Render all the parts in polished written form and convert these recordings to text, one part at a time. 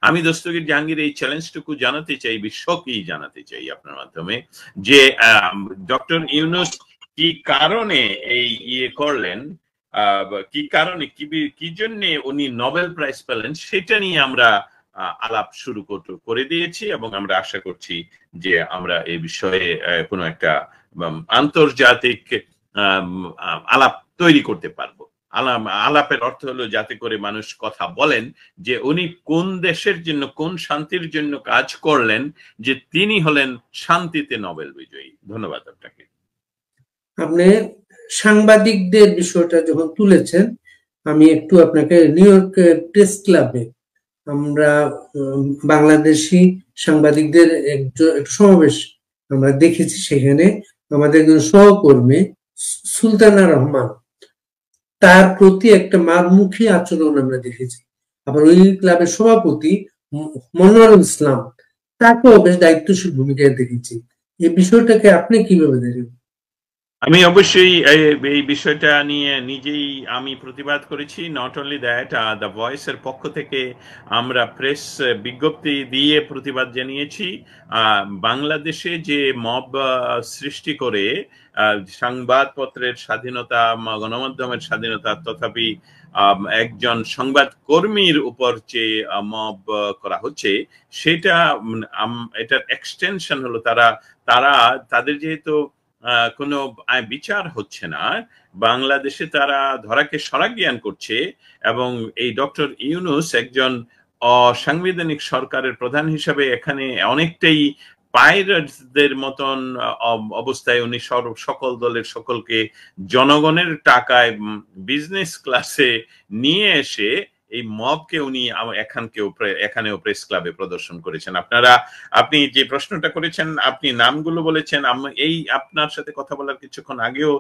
আমি দস্তগীর জাহাঙ্গীর এই চ্যালেঞ্জটুকু জানাতে চাই, বিশ্বকেই জানাতে চাই আপনার মাধ্যমে, যে ডক্টর ইউনূস কি কারণে এই করলেন, কি কারণে, কি জন্য উনি নোবেল প্রাইজ পেলেন, সেটা নিয়ে আমরা আলাপ শুরু করে দিয়েছি, এবং আমরা আশা করছি যে আমরা এই বিষয়ে কোনো একটা আন্তর্জাতিক আলাপ তৈরি করতে পারবো। আলাপের অর্থ হলো যাতে করে মানুষ কথা বলেন যে উনি কোন দেশের জন্য, কোন শান্তির জন্য কাজ করলেন, যে তিনি হলেন শান্তিতে নোবেল বিজয়ী। ধন্যবাদ আপনাকে। আপনি সাংবাদিকদের বিষয়টা যখন তুলেছেন, আমি একটু আপনাকে নিউ ইয়র্ক প্রেস ক্লাবে আমরা বাংলাদেশি সাংবাদিকদের একটা সমাবেশ আমরা দেখেছি। সেখানে আমাদের একজন সহকর্মী সুলতানা রহমান, তার প্রতি একটা মারমুখী আচরণ আমরা দেখেছি। আবার ওই ক্লাবের সভাপতি মনোয়ারুল ইসলাম, তাকেও বেশ দায়িত্বশীল ভূমিকায় দেখেছি। এই বিষয়টাকে আপনি কিভাবে দেখেন? আমি অবশ্যই এই বিষয়টা নিয়ে নিজেই আমি প্রতিবাদ করেছি। নট অনলি দ্যাট, দ্য ভয়েসের পক্ষ থেকে আমরা প্রেস বিজ্ঞপ্তি দিয়ে প্রতিবাদ জানিয়েছি। বাংলাদেশে যে মব সৃষ্টি করে সংবাদপত্রের স্বাধীনতা, গণমাধ্যমের স্বাধীনতা, তথাপি একজন সংবাদ কর্মীর উপর যে মব করা হচ্ছে, সেটা এটার এক্সটেনশন হলো তাদের যেহেতু কোনো বিচার হচ্ছে না, বাংলাদেশে তারা ধরাকে সরাজ্ঞান করছে, এবং এই ডক্টর ইউনূস একজন অসাংবিধানিক সরকারের প্রধান হিসাবে এখানে অনেকটাই পাইরেটসদের মতন অবস্থায় উনি সকল দলের সকলকে জনগণের টাকায় বিজনেস ক্লাসে নিয়ে এসে এই মবকে উনি এখানেও প্রেস ক্লাবে প্রদর্শন করেছেন। আপনি যে প্রশ্নটা করেছেন, আপনি নামগুলো বলেছেন, এই আপনার সাথে কথা বলার কিছুক্ষণ আগেও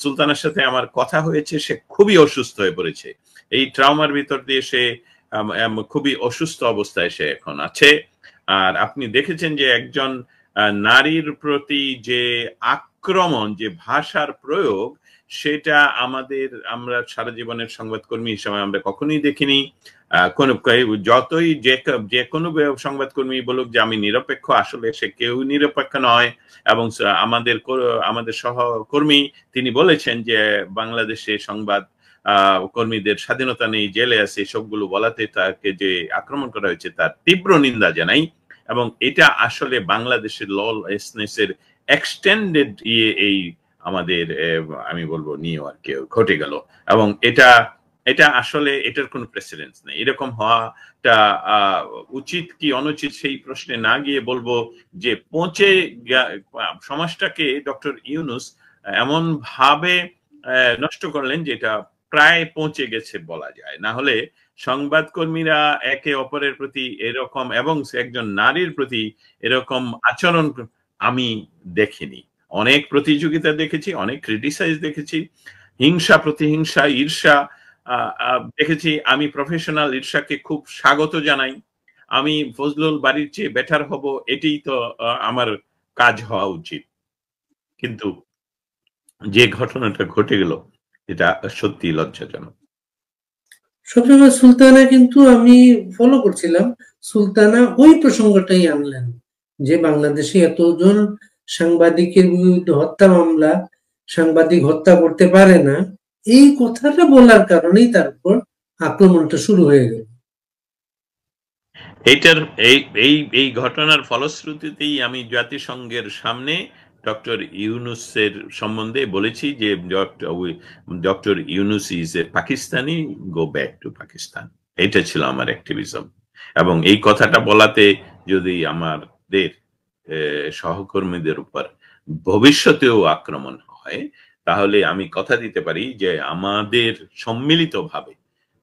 সুলতানের সাথে আমার কথা হয়েছে। সে খুবই অসুস্থ হয়ে পড়েছে, এই ট্রাউমার ভিতর দিয়ে সে খুবই অসুস্থ অবস্থায় সে এখন আছে। আর আপনি দেখেছেন যে একজন নারীর প্রতি যে আক্রমণ, যে ভাষার প্রয়োগ, সেটা আমরা সারা জীবনের সংবাদকর্মী হিসেবে আমরা কখনোই দেখিনি। যতই যে কোনো সংবাদকর্মী বলুক যে আমি নিরপেক্ষ, আসলে সে কেউ নিরপেক্ষ নয়। এবং আমাদের সহকর্মী তিনি বলেছেন যে বাংলাদেশে সংবাদ কর্মীদের স্বাধীনতা নেই, জেলে আছে, সবগুলো বলাতে তাকে যে আক্রমণ করা হয়েছে তার তীব্র নিন্দা জানাই। এবং এটা আসলে বাংলাদেশের ললেসনেসের এক্সটেন্ডেড এই আমাদের আমি বলবো নিউ ইয়র্কে ঘটে গেল। এবং এটা আসলে এটার কোনো প্রেসিডেন্স নেই। এরকম হওয়াটা উচিত কি অনুচিত সেই প্রশ্নে না গিয়ে বলবো যে সমাজটাকে ডক্টর ইউনূস এমন ভাবে নষ্ট করলেন যেটা প্রায় পৌঁছে গেছে বলা যায়। না হলে সংবাদকর্মীরা একে অপরের প্রতি এরকম, এবং একজন নারীর প্রতি এরকম আচরণ আমি দেখিনি। অনেক প্রতিযোগিতা দেখেছি, অনেক ক্রিটিসাইজ দেখেছি, হিংসা, প্রতিহিংসা, ঈর্ষা দেখেছি। আমি প্রফেশনাল ঈর্ষাকে খুব স্বাগত জানাই। আমি ফজলুল বাড়ির চেয়ে বেটার হব, এটাই তো আমার কাজ হওয়া উচিত। কিন্তু যে ঘটনাটা ঘটে গেল এটা সত্যি লজ্জাজনক। সবসময় সুলতানা কিন্তু আমি ফলো করছিলাম, সুলতানা ওই প্রসঙ্গটাই আনলেন যে বাংলাদেশে এতজন সাংবাদিকের বিরুদ্ধে হত্যা মামলা, সাংবাদিক হত্যা করতে পারে না, এই কথাটা বলার কারণেই তারপর আক্রমণটা শুরু হয়ে গেল। এই ঘটনার ফলশ্রুতিতেই আমি জাতিসংঘের সামনে ডক্টর ইউনূসের সম্বন্ধে বলেছি যে doctor Yunus is a Pakistani, go back to Pakistan. এটা ছিল আমার অ্যাক্টিভিজম। এবং এই কথাটা বলাতে যদি আমাদের সহকর্মীদের উপর ভবিষ্যতেও আক্রমণ হয়, তাহলে আমি কথা দিতে পারি যে আমাদের সম্মিলিতভাবে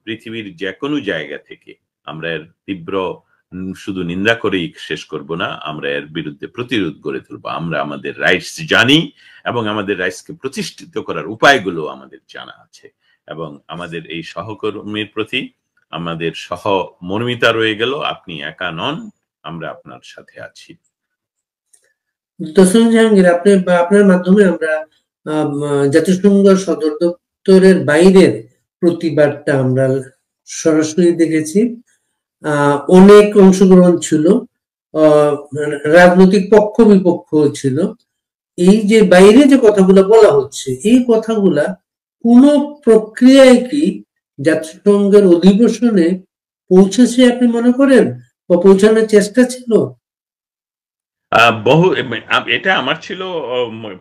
পৃথিবীর যে কোনো জায়গা থেকে আমরা এর তীব্র শুধু নিন্দা করেই শেষ করব না, আমরা এর বিরুদ্ধে প্রতিরোধ গড়ে তুলবো। আমরা আমাদের রাইটস জানি এবং আমাদের রাইটসকে প্রতিষ্ঠিত করার উপায়গুলো আমাদের জানা আছে। এবং আমাদের এই সহকর্মীর প্রতি আমাদের সহমর্মিতা রয়ে গেল। আপনি একা নন, আমরা আপনার সাথে আছি। দর্শন জাহাঙ্গীর, আপনার মাধ্যমে আমরা জাতিসংঘ সদর দপ্তরের বাইরের প্রতিবাদটা আমরা সরাসরি দেখেছি। অনেক অংশগ্রহণ ছিল, রাজনৈতিক পক্ষ বিপক্ষ ছিল। এই যে বাইরে যে কথাগুলো বলা হচ্ছে, এই কথাগুলা কোন প্রক্রিয়ায় কি জাতিসংঘের অধিবেশনে পৌঁছেছে আপনি মনে করেন, বা পৌঁছানোর চেষ্টা ছিল? বহু এটা আমার ছিল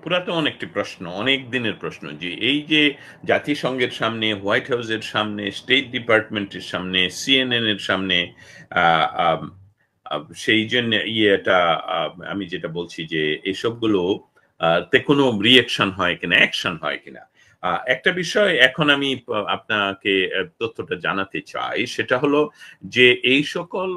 পুরাতন একটি প্রশ্ন, অনেক দিনের প্রশ্ন, যে এই যে জাতিসংঘের সামনে, হোয়াইট হাউসের সামনে, স্টেট ডিপার্টমেন্টের সামনে, সিএনএন এর সামনে, আহ, আম, সেই জন্য ইয়েটা, আমি যেটা বলছি যে এসবগুলো তে কোনো রিয়েকশন হয় কিনা, অ্যাকশন হয় কিনা। একটা বিষয় এখন আমি আপনাকে তথ্যটা জানাতে চাই, সেটা হলো যে এই সকল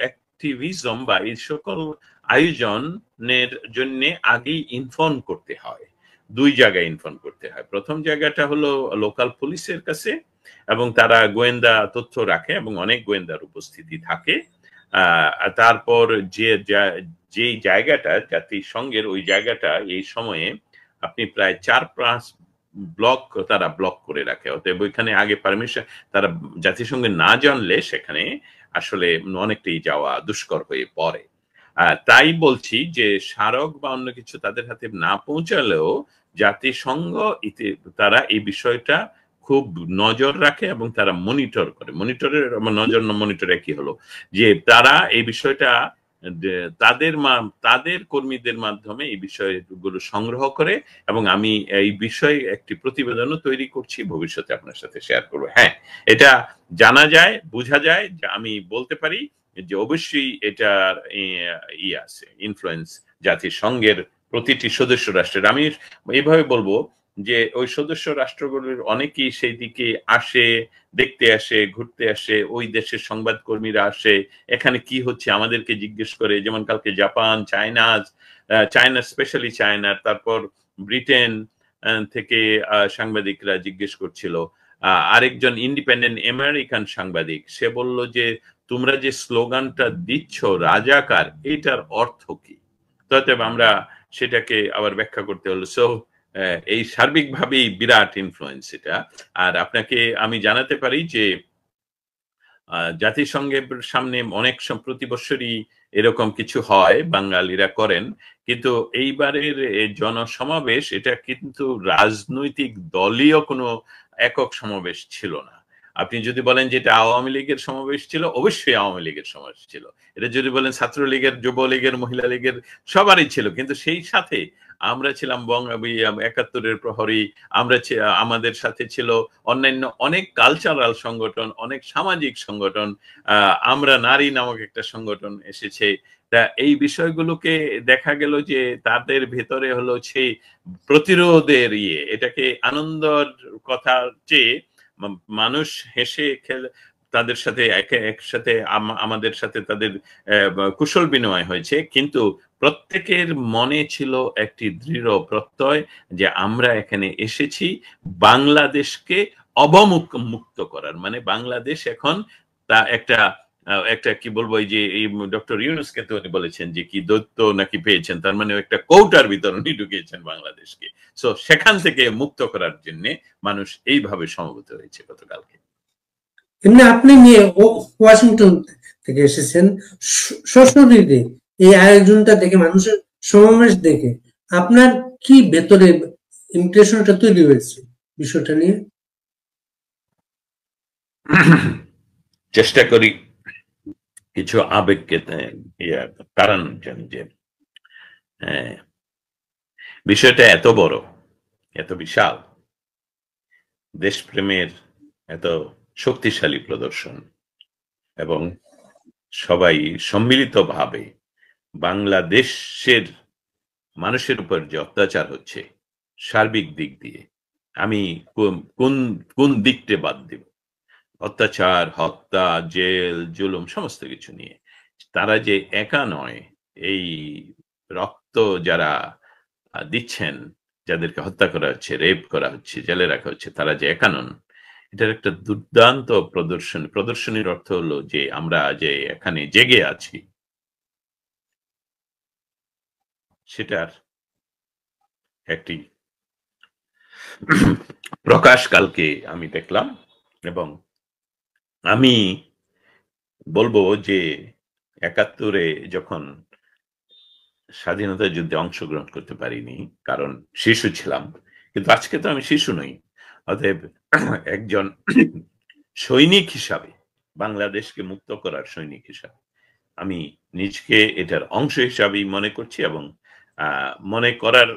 অ্যাক্টিভিজম বা এই সকল আয়োজনের জন্য আগেই ইনফর্ম করতে হয়। দুই জায়গায় ইনফর্ম করতে হয়। প্রথম জায়গাটা হলো লোকাল পুলিশের কাছে, এবং তারা গোয়েন্দা তথ্য রাখে এবং অনেক গোয়েন্দার উপস্থিতি থাকে। তারপর যে জায়গাটা জাতিসংঘের, ওই জায়গাটা এই সময়ে আপনি প্রায় 4-5 ব্লক তারা ব্লক করে রাখে। অতএব ওইখানে আগে পারমিশন, তারা জাতিসংঘে না জানলে সেখানে আসলে অনেকটাই যাওয়া দুষ্কর হয়ে পড়ে। তাই বলছি যে স্মারক বা অন্য কিছু তাদের হাতে না পৌঁছালেও জাতিসংঘ তারা এই বিষয়টা খুব নজর রাখে এবং তারা মনিটর করে। মনিটরের নজর, মনিটরে কি হলো যে তারা এই বিষয়টা তাদের কর্মীদের মাধ্যমে এই বিষয়গুলো সংগ্রহ করে, এবং আমি এই বিষয়ে একটি প্রতিবেদনও তৈরি করছি, ভবিষ্যতে আপনার সাথে শেয়ার করবো। হ্যাঁ, এটা জানা যায়, বোঝা যায়, যে আমি বলতে পারি যে অবশ্যই এটার আছে ইনফ্লুয়েন্স জাতিসংঘের প্রতিটি সদস্য রাষ্ট্রের। আমি এইভাবে বলবো যে ওই সদস্য রাষ্ট্রগুলোর অনেকেই সেই দিকে আসে, দেখতে আসে, ঘুরতে আসে, ওই দেশের সংবাদকর্মীরা আসে, এখানে কি হচ্ছে আমাদেরকে জিজ্ঞেস করে। যেমন কালকে জাপান, চায়না স্পেশালি চায়নার, তারপর ব্রিটেন থেকে সাংবাদিকরা জিজ্ঞেস করছিল। আরেকজন ইন্ডিপেন্ডেন্ট আমেরিকান সাংবাদিক, সে বলল যে তোমরা যে স্লোগানটা দিচ্ছ রাজাকার, এটার অর্থ কি? তবে আমরা সেটাকে আবার ব্যাখ্যা করতে হলো। সো এই সার্বিকভাবেই বিরাট ইনফ্লুয়েন্স এটা। আর আপনাকে আমি জানাতে পারি যে জাতিসংঘের সামনে অনেক প্রতি বছরই এরকম কিছু হয়, বাঙালিরা করেন, কিন্তু এইবারের জনসমাবেশ এটা কিন্তু রাজনৈতিক দলীয় কোনো একক সমাবেশ ছিল না। আপনি যদি বলেন যে এটা আওয়ামী লীগের সমাবেশ ছিল, অবশ্যই আওয়ামী লীগের সমাবেশ ছিল। এটা যদি বলেন ছাত্রলীগের, যুবলীগের, মহিলা লীগের, সবারই ছিল। কিন্তু সেই সাথে আমরা ছিলাম ৭১-এর প্রহরী, আমাদের সাথে ছিল অন্যান্য অনেক কালচারাল সংগঠন, অনেক সামাজিক সংগঠন, আমরা নারী নামক একটা সংগঠন এসেছে। তা এই বিষয়গুলোকে দেখা গেল যে তাদের ভেতরে হলো সেই প্রতিরোধের এটাকে আনন্দের কথার চেয়ে মানুষ হেসে খেলে তাদের সাথে একসাথে আমাদের সাথে তাদের কুশল বিনিময় হয়েছে, কিন্তু প্রত্যেকের মনে ছিল একটি দৃঢ় প্রত্যয় যে আমরা এখানে এসেছি বাংলাদেশকে অবমুক্ত করার। মানে বাংলাদেশ এখন তা একটা একটা কি বলবো, এই যে এই ডক্টর ইউনূস কিন্তু উনি বলেছেন যে কি দৈত্য নাকি পেয়েছেন, তার মানে একটা কৌটার ভিতর উনি ঢুকিয়েছেন বাংলাদেশকে। সো সেখান থেকে মুক্ত করার জন্য মানুষ এইভাবে সমবেত হয়েছে গতকালকে। এমনি আপনি নিয়ে ওয়াশিংটন থেকে এসেছেন, সশরীরে এই আয়োজনটা দেখে, মানুষের সমাবেশ দেখে আপনার কি ভেতরে ইমপ্রেশনটা তৈরি হয়েছে বিষয়টা নিয়ে? চেষ্টা করি কিছু আবেগকে তাড়ানোর জন্য। যে হ্যাঁ, বিষয়টা এত বড়, এত বিশাল, দেশপ্রেমের এত শক্তিশালী প্রদর্শন, এবং সবাই সম্মিলিতভাবে বাংলাদেশের মানুষের উপর যে অত্যাচার হচ্ছে সার্বিক দিক দিয়ে, আমি কোন কোন দিকটা বাদ দিব? অত্যাচার, হত্যা, জেল, জুলুম সমস্ত কিছু নিয়ে তারা যে একা নয়। এই রক্ত যারা দিচ্ছেন, যাদেরকে হত্যা করা হচ্ছে, রেপ করা হচ্ছে, জেলে রাখা হচ্ছে, তারা যে একা নন। এটার একটা দুর্দান্ত প্রদর্শনী। প্রদর্শনীর অর্থ হলো যে আমরা যে এখানে জেগে আছি, সেটার একটি প্রকাশ কালকে আমি দেখলাম। এবং আমি বলবো যে ৭১-এ যখন স্বাধীনতা যুদ্ধে অংশগ্রহণ করতে পারিনি, কারণ শিশু ছিলাম। কিন্তু আজকে তো আমি শিশু নই। অতএব একজন সৈনিক হিসাবে, বাংলাদেশকে মুক্ত করার সৈনিক হিসাবে আমি নিজকে এটার অংশ হিসাবেই মনে করছি, এবং মনে করার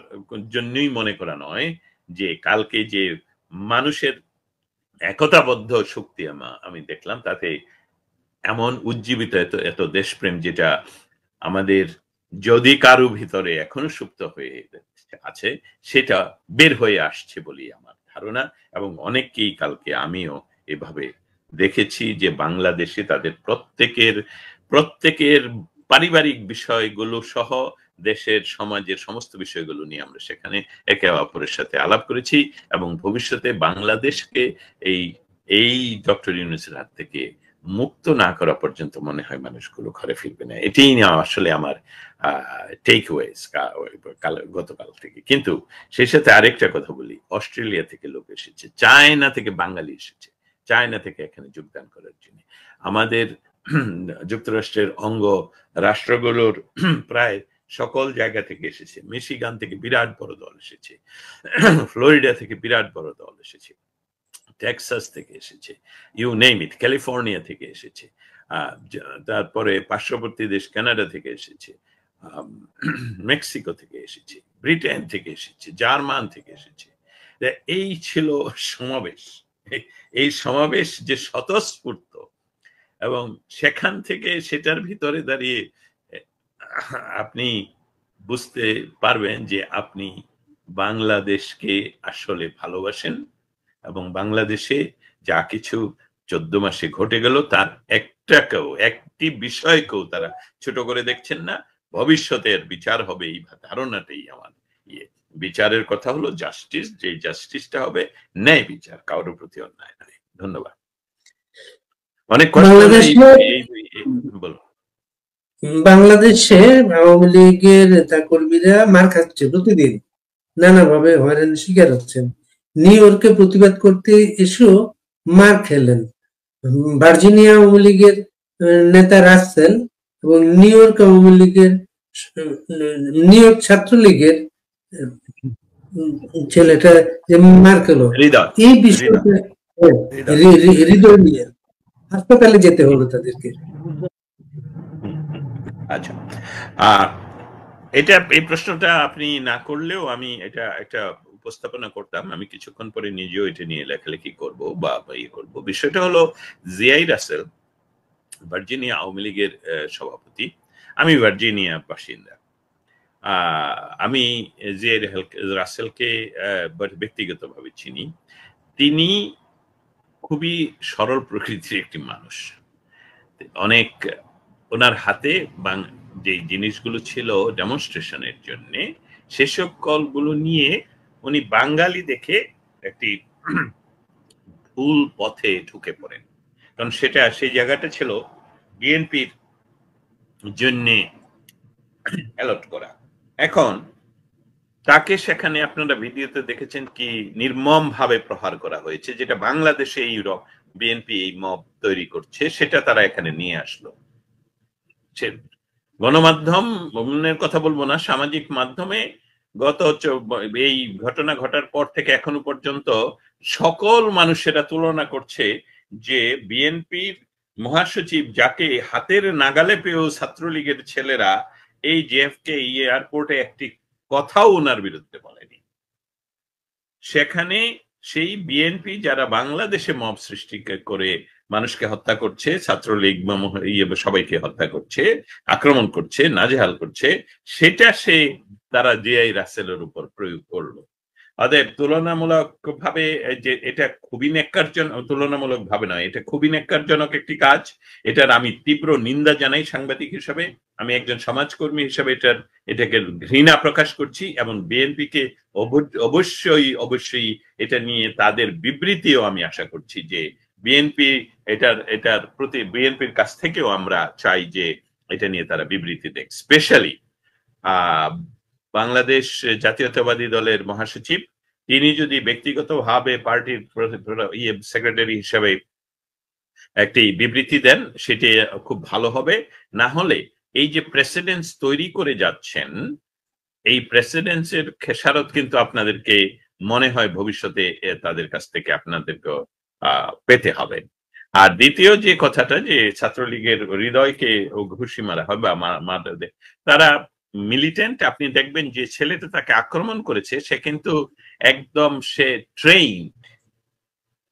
জন্যই মনে করা নয় যে কালকে যে মানুষের একতাবদ্ধ শক্তি আমি দেখলাম, তাতে এমন উজ্জীবিত এত এত দেশপ্রেম, যেটা আমাদের যদি কারো ভিতরে এখনো সুপ্ত হয়ে আছে, সেটা বের হয়ে আসছে বলেই আমার ধারণা। এবং অনেককেই কালকে আমিও এভাবে দেখেছি যে বাংলাদেশে তাদের প্রত্যেকের পারিবারিক বিষয়গুলো সহ দেশের সমাজের সমস্ত বিষয়গুলো নিয়ে আমরা সেখানে একে অপরের সাথে আলাপ করেছি, এবং ভবিষ্যতে বাংলাদেশকে এই এই ডক্টর ইউনূসের হাত থেকে মুক্ত না করা পর্যন্ত মনে হয় মানুষগুলো ঘরে ফিরবে না। এটাই না আসলে আমার টেক ওয়েজ গতকাল থেকে। কিন্তু সেই সাথে আরেকটা কথা বলি, অস্ট্রেলিয়া থেকে লোক এসেছে, চায়না থেকে বাঙালি এসেছে, চায়না থেকে এখানে যোগদান করার জন্য। আমাদের যুক্তরাষ্ট্রের অঙ্গ রাষ্ট্রগুলোর প্রায় সকল জায়গা থেকে এসেছে। মিশিগান থেকে বিরাট বড় দল এসেছে, ফ্লোরিডা থেকে বিরাট বড় দল এসেছে, টেক্সাস থেকে এসেছে, ইউ নেম ইট, ক্যালিফোর্নিয়া থেকে এসেছে, তারপরে পার্শ্ববর্তী দেশ কানাডা থেকে এসেছে, মেক্সিকো থেকে এসেছে, ব্রিটেন থেকে এসেছে, জার্মান থেকে এসেছে। এই ছিল সমাবেশ। এই সমাবেশ যে স্বতঃস্ফূর্ত, এবং সেখান থেকে সেটার ভিতরে দাঁড়িয়ে আপনি বুঝতে পারবেন যে আপনি বাংলাদেশকে আসলে ভালোবাসেন, এবং বাংলাদেশে যা কিছু 14 মাসে ঘটে গেল তার একটি বিষয়কেও তারা ছোট করে দেখছেন না। ভবিষ্যতের বিচার হবে এই ধারণাটাই আমার ইয়ে। বিচারের কথা হলো জাস্টিস, যে জাস্টিসটা হবে ন্যায় বিচার, কারোর প্রতি অন্যায় নয়। ধন্যবাদ। অনেক কষ্ট বলো। বাংলাদেশে আওয়ামী লীগের নেতা কর্মীরা মার খাচ্ছে প্রতিদিন, নানাভাবে হয়রানির শিকার হচ্ছেন। নিউ ইয়র্কে প্রতিবাদ করতে এসেও মার খেলেন। ভার্জিনিয়া আওয়ামী লীগের নেতা রাসেল এবং নিউ ইয়র্ক আওয়ামী লীগের নিউ ইয়র্ক ছাত্রলীগের ছেলেটা যে মার খেলো, এই বিষয়টা হৃদয় নিয়ে হাসপাতালে যেতে হলো তাদেরকে। আচ্ছা, এই প্রশ্নটা আপনি না করলেও আমি এটা একটা উপস্থাপনা করতাম। আমি কিছুক্ষণ পরে নিজেও এটা নিয়ে লেখালেখি করব বা ইয়ে করব। বিষয়টা হলো, জিয়াই রাসেল ভার্জিনিয়া আওয়ামী লীগের সভাপতি। আমি ভার্জিনিয়া বাসিন্দা। আমি জিয়াই রাসেলকে ব্যক্তিগতভাবে চিনি। তিনি খুবই সরল প্রকৃতির একটি মানুষ। অনেক ওনার হাতে যে জিনিসগুলো ছিল ডেমনস্ট্রেশনের জন্য, সেসব কলগুলো নিয়ে উনি বাঙালি দেখে একটি ভুল পথে ঢুকে পড়েন, কারণ সেই জায়গাটা ছিল বিএনপির জন্য অ্যালট করা। এখন তাকে সেখানে আপনারা ভিডিওতে দেখেছেন কি নির্মম ভাবে প্রহার করা হয়েছে, যেটা বাংলাদেশে ইউরোপ বিএনপি এই মব তৈরি করছে, সেটা তারা এখানে নিয়ে আসলো। গণমাধ্যমের কথা বলবো না, সামাজিক মাধ্যমে এই ঘটনা ঘটার পর থেকে এখনো পর্যন্ত সকল মানুষেরা তুলনা করছে যে বিএনপির মহাসচিব, যাকে হাতের নাগালে পেয়েও ছাত্রলীগের ছেলেরা এই জেএফকে এয়ারপোর্টে একটি কথাও ওনার বিরুদ্ধে বলেনি, সেখানে সেই বিএনপি যারা বাংলাদেশে মব সৃষ্টি করে মানুষকে হত্যা করছে, ছাত্রলীগ সবাইকে হত্যা করছে, আক্রমণ করছে, নাজেহাল করছে, সেটা তারা জিআই রাসেলের উপর প্রয়োগ করলো। অতএব তুলনামূলক ভাবে যে এটা খুবই তুলনামূলক ভাবে নয়, এটা খুবই ন্যাক্কারজনক একটি কাজ। এটার আমি তীব্র নিন্দা জানাই সাংবাদিক হিসাবে, আমি একজন সমাজকর্মী হিসাবে এটাকে ঘৃণা প্রকাশ করছি, এবং বিএনপিকে অবশ্যই এটা নিয়ে তাদের বিবৃতিও আমি আশা করছি, যে বিএনপি এটার প্রতি বিএনপির কাছ থেকেও আমরা চাই যে এটা নিয়ে তারা বিবৃতি দেখ। স্পেশালি বাংলাদেশ জাতীয়তাবাদী দলের মহাসচিব, তিনি যদি ব্যক্তিগতভাবে পার্টির সেক্রেটারি হিসেবে একটি বিবৃতি দেন, সেটি খুব ভালো হবে। না হলে এই যে প্রেসিডেন্স তৈরি করে যাচ্ছেন, এই প্রেসিডেন্সের খেসারত কিন্তু আপনাদেরকে মনে হয় ভবিষ্যতে তাদের কাছ থেকে আপনাদেরকে পেতে হবে। আর দ্বিতীয় যে কথাটা, যে ছাত্রলীগের হৃদয়কে ঘুষি মারা হবে বা তারা মিলিটেন্ট। আপনি দেখবেন যে ছেলেটা তাকে আক্রমণ করেছে, সে কিন্তু একদম সে ট্রেইন।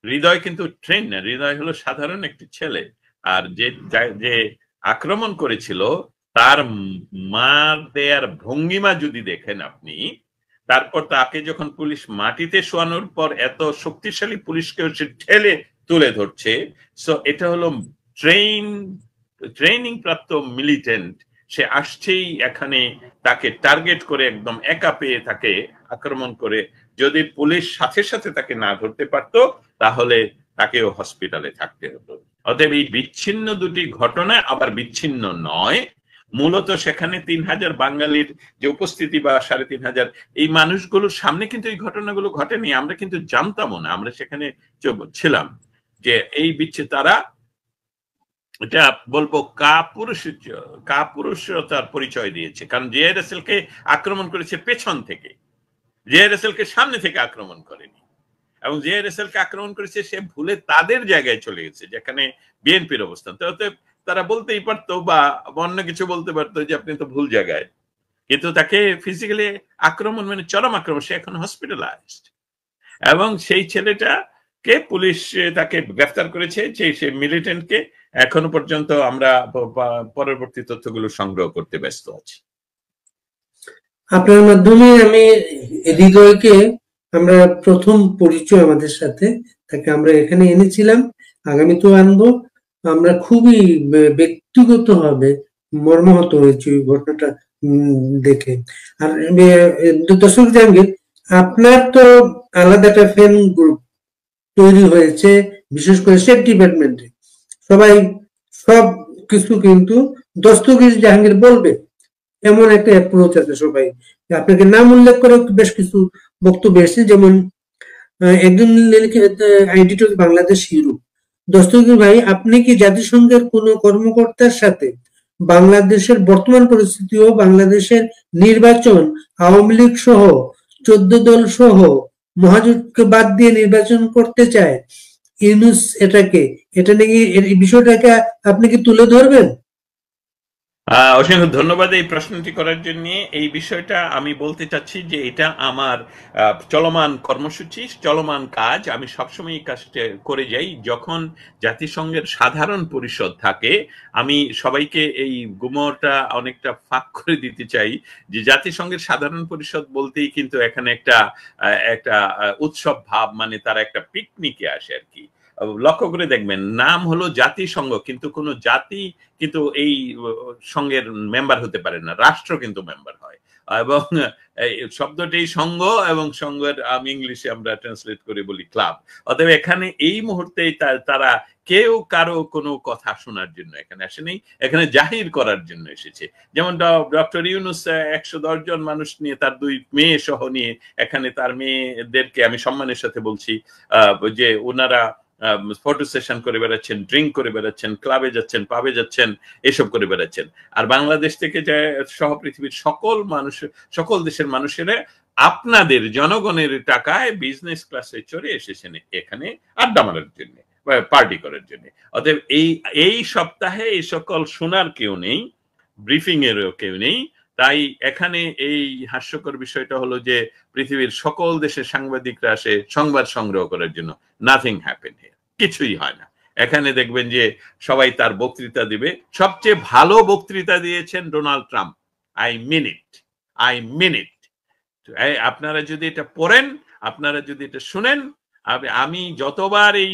হৃদয় কিন্তু ট্রেন না, হৃদয় হলো সাধারণ একটি ছেলে। আর যে আক্রমণ করেছিল তার মার দেয়ার ভঙ্গিমা যদি দেখেন আপনি, তারপর তাকে যখন পুলিশ মাটিতে শোয়ানোর পর এত শক্তিশালী পুলিশকে সে ঠেলে তুলে ধরছে, সো এটা হলো ট্রেনিং প্রাপ্ত মিলিটেন্ট। সে আসছেই এখানে তাকে টার্গেট করে একদম একা পেয়ে তাকে আক্রমণ করে। যদি পুলিশ সাথে সাথে তাকে না ধরতে পারতো তাহলে তাকেও হসপিটালে থাকতে হতো। অতএব এই বিচ্ছিন্ন দুটি ঘটনা আবার বিচ্ছিন্ন নয়। মূলত সেখানে ৩,০০০ বাঙালির যে উপস্থিতি বা ৩,৫০০, এই মানুষগুলোর সামনে কিন্তু এই ঘটনাগুলো ঘটেনি। আমরা কিন্তু জানতামও না, আমরা সেখানে ছিলাম যে এই তারা এটা বলবো কাপুরুষতার পরিচয় দিয়েছে। কারণ জে রাসেল কে আক্রমণ করেছে পেছন থেকে, জে রাসেল কে সামনে থেকে আক্রমণ করেনি। এবং জে রাসেল কে আক্রমণ করেছে সে ভুলে তাদের জায়গায় চলে গেছে যেখানে বিএনপির অবস্থান। তো তারা বলতেই পারতো বা অন্য কিছু বলতে পারতো যে আপনি তো ভুল জায়গায়, কিন্তু তাকে ফিজিক্যালি আক্রমণ মানে চরম আক্রমণ। সে এখন হসপিটালাইজড এবং সেই ছেলেটাকে পুলিশ তাকে গ্রেফতার করেছে, সেই মিলিটেন্টকে। এখনো পর্যন্ত আমরা পরবর্তী তথ্যগুলো সংগ্রহ করতে ব্যস্ত আছি। আপনার মাধ্যমে আমি হৃদয়কে আমরা প্রথম পরিচয় আমাদের সাথে, তাকে আমরা এখানে এনেছিলাম, আগামীতেও আনবো। আমরা খুবই ব্যক্তিগতভাবে মর্মাহত হয়েছি ওই ঘটনাটা দেখে। আর দর্শক জাহাঙ্গীর, আপনার তো আলাদা একটা ফ্যান গ্রুপ তৈরি হয়েছে, বিশেষ করে স্টেট ডিপার্টমেন্টে সবাই সব কিছু কিন্তু দস্তগীর জাহাঙ্গীর বলবে এমন একটা অ্যাপ্রোচ আছে সবাই। আপনাকে নাম উল্লেখ করে বেশ কিছু বক্তব্য এসেছে, যেমন একজন এডিটর বাংলাদেশ হিরো দস্তগীর ভাই, আপনি কি জাতিসংঘের কোন কর্মকর্তার সাথে বাংলাদেশের বর্তমান পরিস্থিতি ও বাংলাদেশের নির্বাচন, আওয়ামী লীগ সহ 14 দল সহ মহাজোটকে বাদ দিয়ে নির্বাচন করতে চায় ইউনূস, এটা নাকি এই বিষয়টাকে আপনি কি তুলে ধরবেন? অসংখ্য ধন্যবাদ এই প্রশ্নটি করার জন্য। এই বিষয়টা আমি বলতে চাচ্ছি যে এটা আমার চলমান কর্মসূচি, চলমান কাজ। আমি সবসময় এই কাজটা করে যাই। যখন জাতিসংঘের সাধারণ পরিষদ থাকে, আমি সবাইকে এই গুমরটা অনেকটা ফাঁক করে দিতে চাই যে জাতিসংঘের সাধারণ পরিষদ বলতেই কিন্তু এখানে একটা উৎসব ভাব, মানে তারা একটা পিকনিকে আসে আর কি। লক্ষ্য করে দেখবেন নাম হলো জাতিসংঘ, কিন্তু কোনো জাতি কিন্তু এই সংঘের মেম্বার হতে পারে না, রাষ্ট্র কিন্তু মেম্বার হয়। এবং শব্দটি সংঘ, এবং সংঘের আমি ইংলিশে আমরা ট্রান্সলেট করে বলি ক্লাব। অতএব এখানে এই মুহূর্তে তারা কেউ কারো কোনো কথা শোনার জন্য এখানে আসেনি, এখানে জাহির করার জন্য এসেছে। যেমন ডক্টর ইউনূস 110 জন মানুষ নিয়ে, তার 2 মেয়ে সহ নিয়ে এখানে, তার মেয়েদেরকে আমি সম্মানের সাথে বলছি যে ওনারা ফটো সেশন করে বেড়াচ্ছেন, ড্রিঙ্ক করে বেড়াচ্ছেন, ক্লাবে যাচ্ছেন, পাবে যাচ্ছেন, এসব করে বেড়াচ্ছেন। আর বাংলাদেশ থেকে যে সহ পৃথিবীর সকল দেশের মানুষেরা আপনাদের জনগণের টাকায় বিজনেস ক্লাসে চড়ে এসেছেন এখানে আড্ডা মারার জন্য, পার্টি করার জন্য। অতএব এই সপ্তাহে এই সকল শোনার কেউ নেই, ব্রিফিং এরও কেউ নেই। তাই এখানে এই হাস্যকর বিষয়টা হলো যে পৃথিবীর সকল দেশের সাংবাদিকরা আসে সংবাদ সংগ্রহ করার জন্য। নাথিং হ্যাপেন হিয়ার, কিছুই হয় না। এখানে দেখবেন যে সবাই তার বক্তৃতা দিবে। সবচেয়ে ভালো বক্তৃতা দিয়েছেন Donald Trump. I mean it, I mean it. আপনারা যদি এটা পড়েন, আপনারা যদি এটা শুনেন, আমি যতবার এই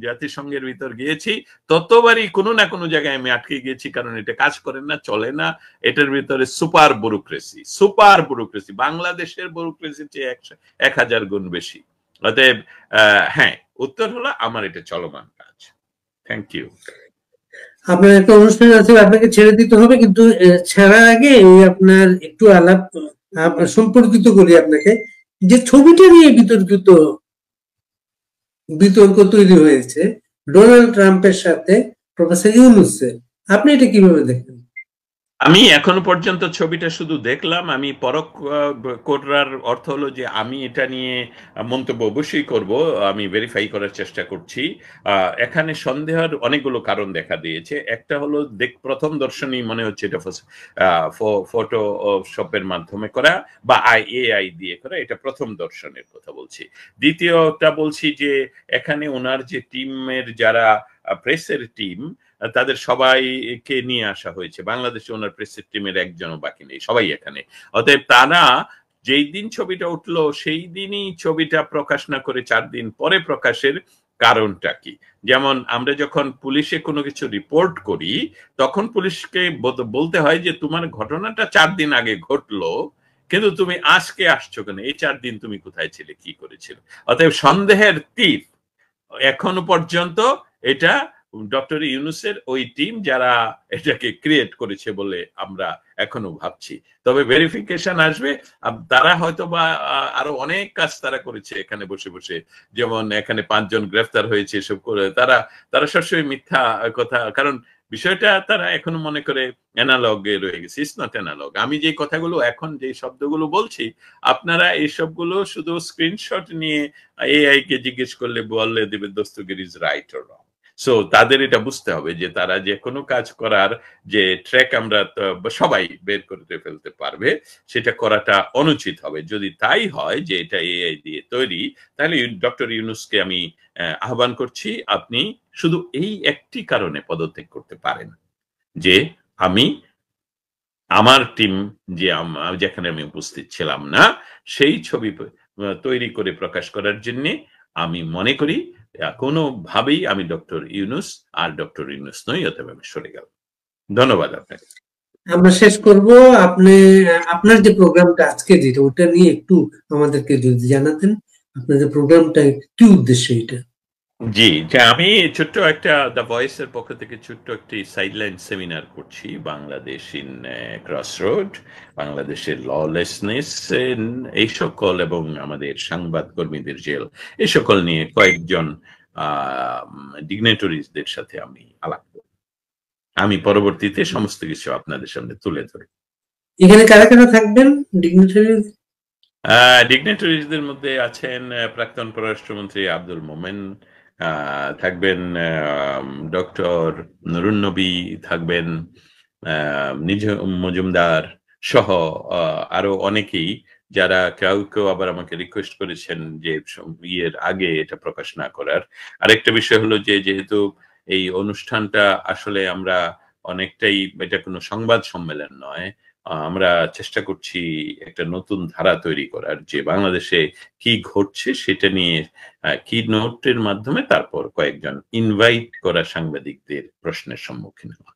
জাতিসংঘের ভিতর গিয়েছি ততবারই কোনো না কোনো জায়গায় আমি আটকে গিয়েছি, কারণ এটা কাজ করে না, চলে না। এটার ভিতরে সুপার ব্যুরোক্রেসি, বাংলাদেশের ব্যুরোক্রেসির চেয়ে 1000 গুণ বেশি। অতএব হ্যাঁ, উত্তর হলো আমার এটা চলমান কাজ। Thank you. আপনার একটা অনুষ্ঠান আছে, আপনাকে ছেড়ে দিতে হবে, কিন্তু ছাড়ার আগে আপনার একটু আলাপ সম্পর্কিত করি আপনাকে। যে ছবিটা নিয়ে বিতর্ক তৈরি হয়েছে, ডোনাল্ড ট্রাম্পের সাথে প্রফেসর ইউনূসের, আপনি এটা কিভাবে দেখেন? আমি এখনো পর্যন্ত ছবিটা শুধু দেখলাম। আমি পরখ করার অর্থ হলো যে আমি এটা নিয়ে মন্তব্য অবশ্যই করব। আমি ভেরিফাই করার চেষ্টা করছি। এখানে সন্দেহের অনেকগুলো কারণ দেখা দিয়েছে। একটা হলো প্রথম দর্শনেই মনে হচ্ছে এটা ফটোশপের মাধ্যমে করা বা এআই দিয়ে করা, এটা প্রথম দর্শনের কথা বলছি। দ্বিতীয়টা বলছি যে এখানে ওনার যে টিমের যারা প্রেসের টিম, তাদের সবাইকে নিয়ে আসা হয়েছে। বাংলাদেশে ওনার প্রেসের টিমের একজনও বাকি নেই, সবাই এখানে। অতএব তারা যেই দিন ছবিটা উঠলো সেই দিনই ছবিটা প্রকাশ না করে 4 দিন পরে প্রকাশের কারণটা কি? যেমন আমরা যখন পুলিশে কোনো কিছু রিপোর্ট করি, তখন পুলিশকে বলতে হয় যে তোমার ঘটনাটা 4 দিন আগে ঘটলো, কিন্তু তুমি আজকে আসছো কেন? এই 4 দিন তুমি কোথায় ছিলে, কি করেছিলে? অতএব সন্দেহের তীর এখনো পর্যন্ত এটা ডক্টর ইউনূসের ওই টিম যারা এটাকে ক্রিয়েট করেছে বলে আমরা এখনো ভাবছি। তবে ভেরিফিকেশন আসবে। তারা হয়তো বা আরো অনেক কাজ তারা করেছে এখানে বসে বসে, যেমন এখানে 5 জন গ্রেফতার হয়েছে, এসব করে তারা তারা সবসময় মিথ্যা কথা, কারণ বিষয়টা তারা এখনো মনে করে অ্যানালগে রয়ে গেছে। It's not analog. আমি যে কথাগুলো এখন যে শব্দগুলো বলছি, আপনারা এই সবগুলো শুধু স্ক্রিনশট নিয়ে এআই কে জিজ্ঞেস করলে বললে দেবে দস্তগির is right or wrong. So তাদের এটা বুঝতে হবে যে তারা যে কোনো কাজ করার যে ট্র্যাক আমরা সবাই বের করতে ফেলতে পারবে, সেটা করাটা অনুচিত হবে। যদি তাই হয় যে এটা এআই দিয়ে তৈরি, তাহলে ডক্টর ইউনূসকে আমি আহ্বান করছি, আপনি শুধু এই একটি কারণে পদত্যাগ করতে পারেন, যে আমি আমার টিম যে যেখানে আমি উপস্থিত ছিলাম না, সেই ছবি তৈরি করে প্রকাশ করার জন্য আমি মনে করি কোনোভাবেই আমি ডক্টর ইউনূস আর ডক্টর ইউনূস নই, অতএব আমি সরে গেলাম। ধন্যবাদ আপনাকে। আমরা শেষ করব। আপনি আপনার যে প্রোগ্রামটা আজকে যেটা, ওটা নিয়ে একটু আমাদেরকে যদি জানাতেন, আপনার যে প্রোগ্রামটা কি উদ্দেশ্য এটা? জি, যে আমি ছোট্ট একটা দ্য ভয়েস এর পক্ষ থেকে ছোট্ট একটি সাইডলাইন সেমিনার করছি, বাংলাদেশ ইন ক্রসরোড, বাংলাদেশের ললেসনেস এই সকল, এবং আমাদের সংবাদ কর্মীদের জেল, এই সকল নিয়ে কয়েকজন ডিগনেটরিজদের সাথে আমি আলাপ করব। আমি পরবর্তীতে সমস্ত কিছু আপনাদের সামনে তুলে ধরব। এখানে কারা কারা থাকবেন ডিগনিটারি? ডিগনেটরিজদের মধ্যে আছেন প্রাক্তন পররাষ্ট্রমন্ত্রী আব্দুল মোমেন, থাকবেন ডক্টর নুরুন নবী, থাকবেন মজুমদার সহ আরো অনেকেই, যারা কেউ কেউ আবার আমাকে রিকোয়েস্ট করেছেন যে ইয়ের আগে এটা প্রকাশ না করার। আরেকটা বিষয় হলো যে যেহেতু এই অনুষ্ঠানটা আসলে আমরা অনেকটাই, এটা কোনো সংবাদ সম্মেলন নয়, আমরা চেষ্টা করছি একটা নতুন ধারা তৈরি করার, যে বাংলাদেশে কি ঘটছে সেটা নিয়ে কি নোটের মাধ্যমে তারপর কয়েকজন ইনভাইট করা সাংবাদিকদের প্রশ্নের সম্মুখীন হওয়া।